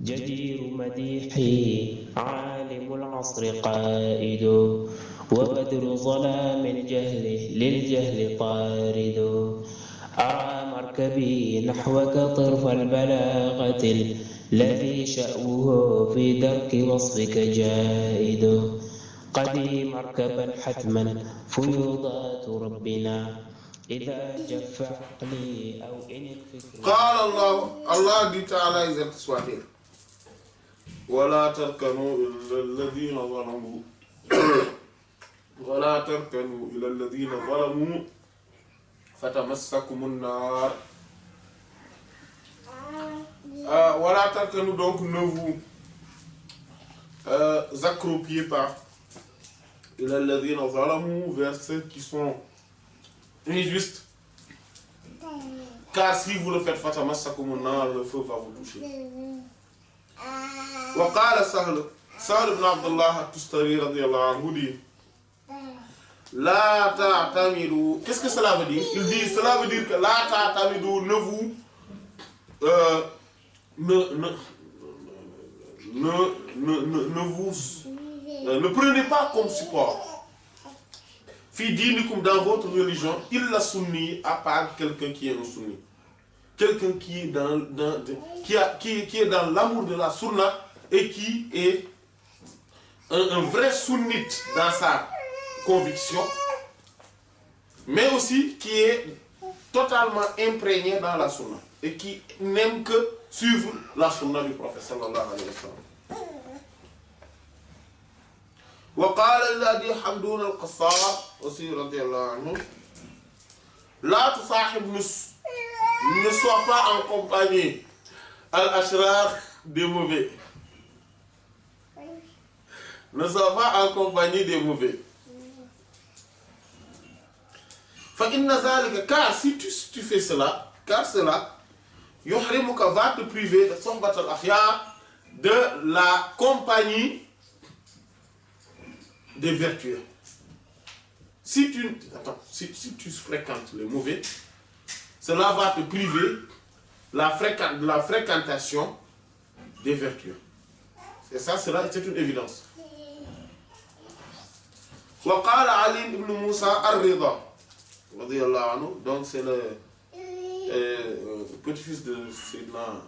جدير مديحي عالم العصر قائد وبدر ظلام الجهل للجهل طارد أرى مركبي نحوك طرف البلاغة الذي شأوه في درك وصفك جائد قدي مركبا حتما فيوضات ربنا إذا جف عقلي أو إن الفكر. قال الله dit تعالى إذا تسواهير ولا تركنوا إلى الذين ظلموا ولا تركنوا إلى الذين ظلموا فتمسكم النار. ولا تركنوا, donc ne vous accroupiez pas إلى الذين ظلموا, vers ceux qui sont injustes, car si vous le faites, fatamassakum an-nar, le feu va vous toucher. Wa qala Sahl ibn Abdullah at-Tustari radiyallahu anhu dit la ta'tamidu. Qu'est-ce que cela veut dire? Il dit, cela veut dire que la ta'tamidu, ne vous ne prenez pas comme support fi dinikum, dans votre religion, illa sunni, à part quelqu'un qui est un sunni, quelqu'un qui est qui est dans l'amour de la sunna et qui est un vrai sunnite dans sa conviction, mais aussi qui est totalement imprégné dans la sunna et qui n'aime que suivre la sunna du prophète sallallahu alayhi wa sallam. وقال الذي حمدون القصار aussi radiyallahu anhu, la tusahib, ne sois pas en compagnie al-ashrar, des mauvais, ne sois pas en compagnie des mauvais. Fa inna zalika, car si tu fais cela, car cela yuhrimuka, va te priver de sohbat al-akhyar, de la compagnie des vertus. Si tu fréquentes les mauvais, cela va te priver de la fréquentation des vertus. Et ça, c'est une évidence. Wa qala Ali ibn Musa ar-Rida radiyallahu anhu, donc c'est le petit-fils de Sayyidina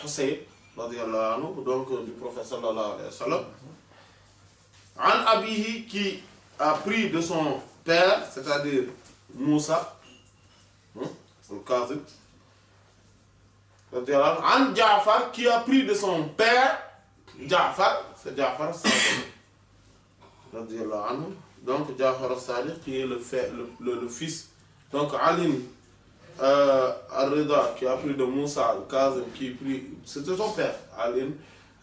Hussein radiyallahu anhu, donc du prophète sallallahu alayhi wa sallam. An abihi, qui a pris de son père, c'est-à-dire Moussa, al-Kazib, An Ja'far, qui a pris de son père, Ja'far, c'est Ja'far al-Sadiq, donc Ja'far al-Sadiq, qui est le fils, donc Ali al-Rida, qui a pris de Moussa al-Kazim, qui a pris, c'était son père, Ali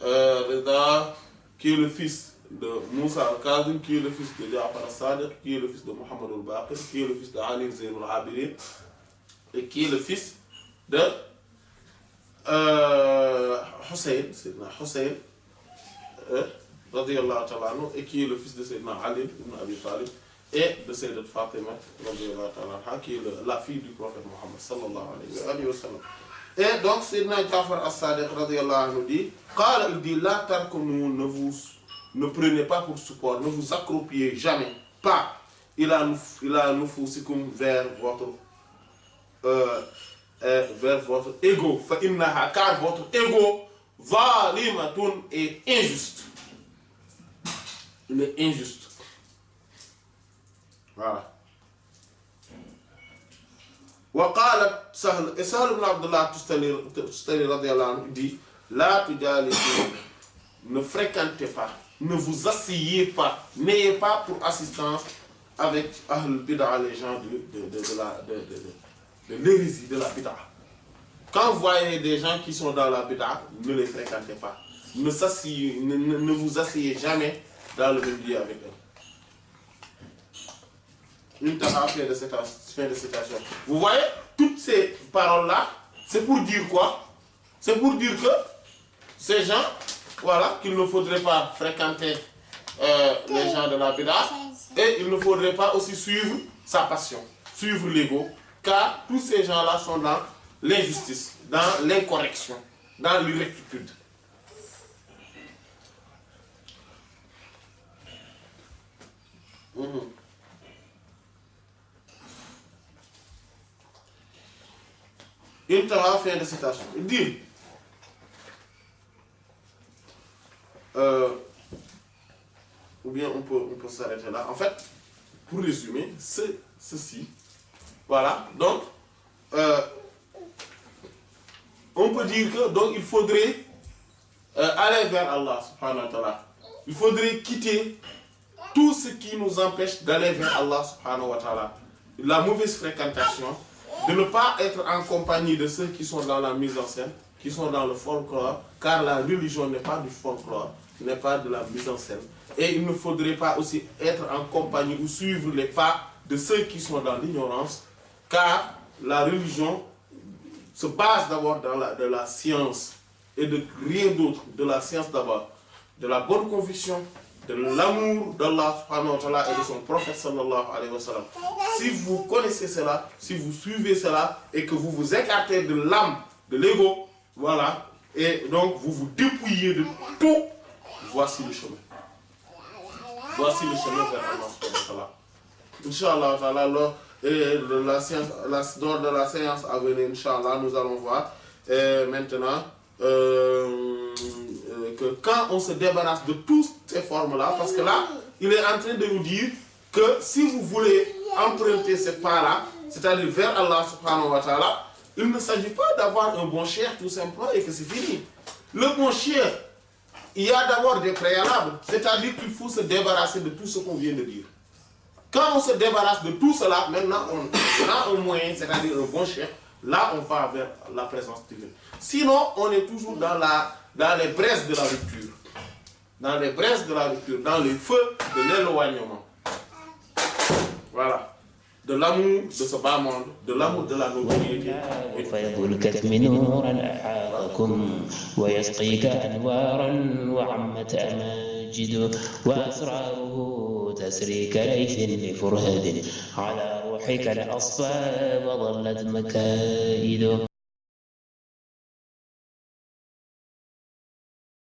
al-Rida, qui est le fils de Moussa al-Kazim, qui est le fils de Ja'far al-Sadiq, qui est le fils de Muhammad al-Baqir, qui est le fils de Ali Zayn al-Abidin, et qui est le fils de Hussein, Sayyidina Hussein, radiyallahu ta'ala anhu, et qui est le fils de Sayyidina Ali ibn Abi Talib, et de Sayyidat Fatima, radiyallahu ta'ala anha, qui est la fille du prophète Muhammad sallallahu alayhi wa sallam. Et donc Sayyidina Ja'far al-Sadiq, radiyallahu anhu, dit, qala, il dit, la tarkunu, ne prenez pas pour support, ne vous accroupiez jamais pas il a nufusikum, vers votre ego, fa innaha, car votre ego zalimatun, est injuste. Il est injuste. Voilà. Wa qala Sahl ibn Abdullah Tustari radiyallahu anhu dit, la tujalisu, ne fréquentez pas, ne vous asseyez pas, n'ayez pas pour assistance avec Ahl Bid'a, les gens de l'hérésie, de la Bid'a. Quand vous voyez des gens qui sont dans la Bid'a, ne les fréquentez pas. Ne vous asseyez jamais dans le même lieu avec eux. Une fin de citation. Vous voyez, toutes ces paroles-là, c'est pour dire quoi? C'est pour dire que ces gens, voilà, qu'il ne faudrait pas fréquenter les gens de la Bid'a, et il ne faudrait pas aussi suivre sa passion, suivre l'ego, car tous ces gens-là sont dans l'injustice, dans l'incorrection, dans l'irrectitude. Intaha, fin de citation. Il dit ou bien on peut s'arrêter là. En fait, pour résumer, c'est ceci. Voilà. Donc, on peut dire que donc il faudrait aller vers Allah subhanahu wa ta'ala. Il faudrait quitter tout ce qui nous empêche d'aller vers Allah subhanahu wa ta'ala. La mauvaise fréquentation, de ne pas être en compagnie de ceux qui sont dans la mise en scène, qui sont dans le folklore, car la religion n'est pas du folklore, n'est pas de la mise en scène. Et il ne faudrait pas aussi être en compagnie ou suivre les pas de ceux qui sont dans l'ignorance, car la religion se base d'abord de la science et de rien d'autre, de la science d'abord, de la bonne conviction, de l'amour d'Allah subhanahu wa ta'ala et de son prophète sallallahu alayhi wa sallam. Si vous connaissez cela, si vous suivez cela et que vous vous écartez de l'âme, de l'ego, voilà, et donc vous vous dépouillez de tout, voici le chemin. Voici le chemin vers Allah subhanahu wa ta'ala. Inch'Allah ta'ala, lors de la séance à venir, Inch'Allah, nous allons voir maintenant que quand on se débarrasse de toutes ces formes-là, parce que là, il est en train de nous dire que si vous voulez emprunter ces pas-là, c'est-à-dire vers Allah subhanahu wa ta'ala, il ne s'agit pas d'avoir un bon cher tout simplement et que c'est fini. Le bon cher, il y a d'abord des préalables, c'est-à-dire qu'il faut se débarrasser de tout ce qu'on vient de dire. Quand on se débarrasse de tout cela, maintenant on a un moyen, c'est-à-dire un bon cher, là on va vers la présence divine. Sinon, on est toujours dans les braises de la rupture. Dans les braises de la rupture, dans les feux de l'éloignement. Voilà. De l'amour de ce bas monde, de l'amour de la notoriété. فيض الكتم نورا أحاطكم ويسقيك أنوارا وعمت أماجد وأسراره تسري كليث لفرهد على روحك الأصفى وظلت مكائد